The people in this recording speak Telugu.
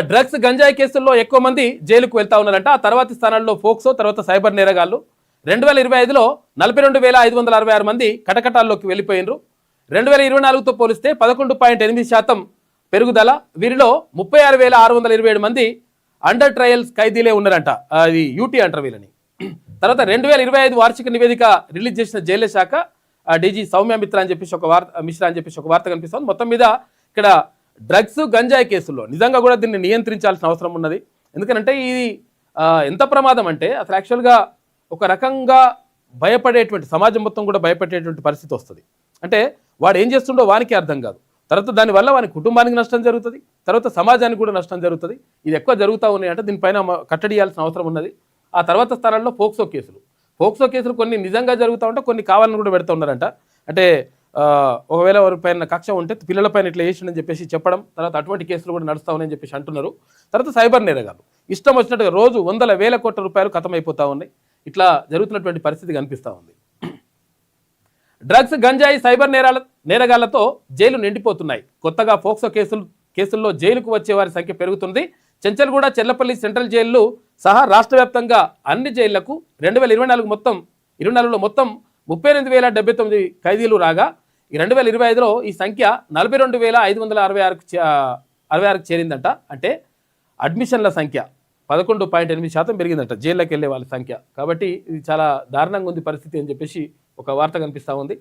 డ్రగ్స్ గంజాయి కేసుల్లో ఎక్కువ మంది జైలుకు వెళ్తా ఉన్నారంట. ఆ తర్వాతి స్థానాల్లో ఫోక్సో, తర్వాత సైబర్ నేరగాళ్లు. 2025లో 42,566 మంది కటకటాల్లోకి వెళ్ళిపోయినరు. 2024తో పోలిస్తే 11.8% పెరుగుదల. వీరిలో 36,627 మంది అండర్ ట్రయల్స్ ఖైదీలే ఉన్నారంట. అది యూటీ అంటారు వీళ్ళని. తర్వాత 2025 వార్షిక నివేదిక రిలీజ్ చేసిన జైళ్ల శాఖ డీజీ సౌమ్య మిత్రా అని చెప్పేసి ఒక వార్త కనిపిస్తుంది. మొత్తం మీద ఇక్కడ డ్రగ్స్ గంజాయి కేసుల్లో నిజంగా కూడా దీన్ని నియంత్రించాల్సిన అవసరం ఉన్నది. ఎందుకంటే ఇది ఎంత ప్రమాదం అంటే అసలు యాక్చువల్గా ఒక రకంగా భయపడేటువంటి సమాజం మొత్తం కూడా భయపడేటువంటి పరిస్థితి వస్తుంది. అంటే వాడు ఏం చేస్తుండో వానికి అర్థం కాదు. తర్వాత దానివల్ల వాని కుటుంబానికి నష్టం జరుగుతుంది, తర్వాత సమాజానికి కూడా నష్టం జరుగుతుంది. ఇది ఎక్కువ జరుగుతూ ఉన్నాయి అంటే దీనిపైన కట్టడియాల్సిన అవసరం ఉన్నది. ఆ తర్వాత స్థానాల్లో ఫోక్సో కేసులు కొన్ని నిజంగా జరుగుతూ ఉంటే కొన్ని కావాలని కూడా పెడుతూ ఉన్నారంట. అంటే ఒకవేళ ఎవరిపైన కక్ష ఉంటే పిల్లలపైన ఇట్లా వేసిండని చెప్పేసి చెప్పడం, తర్వాత అటువంటి కేసులు కూడా నడుస్తూ ఉన్నాయని చెప్పేసి అంటున్నారు. తర్వాత సైబర్ నేరగాలు ఇష్టం వచ్చినట్టుగా రోజు 100,000 కోట్ల రూపాయలు ఖతమైపోతూ ఉన్నాయి. ఇట్లా జరుగుతున్నటువంటి పరిస్థితి కనిపిస్తూ ఉంది. డ్రగ్స్ గంజాయి సైబర్ నేరగాళ్లతో జైలు నిండిపోతున్నాయి. కొత్తగా ఫోక్సో కేసుల్లో జైలుకు వచ్చే వారి సంఖ్య పెరుగుతుంది. చెంచల్గూడ, చెర్లపల్లి సెంట్రల్ జైళ్లు సహా రాష్ట్ర వ్యాప్తంగా అన్ని జైళ్లకు 2024లో మొత్తం 38,079 ఖైదీలు రాగా, ఈ 2025లో ఈ సంఖ్య 42,566కు చేరిందంట. అంటే అడ్మిషన్ల సంఖ్య 11.8% పెరిగిందంట జైల్లోకి వెళ్ళే వాళ్ళ సంఖ్య. కాబట్టి ఇది చాలా దారుణంగా ఉంది పరిస్థితి అని చెప్పేసి ఒక వార్త కనిపిస్తూ ఉంది.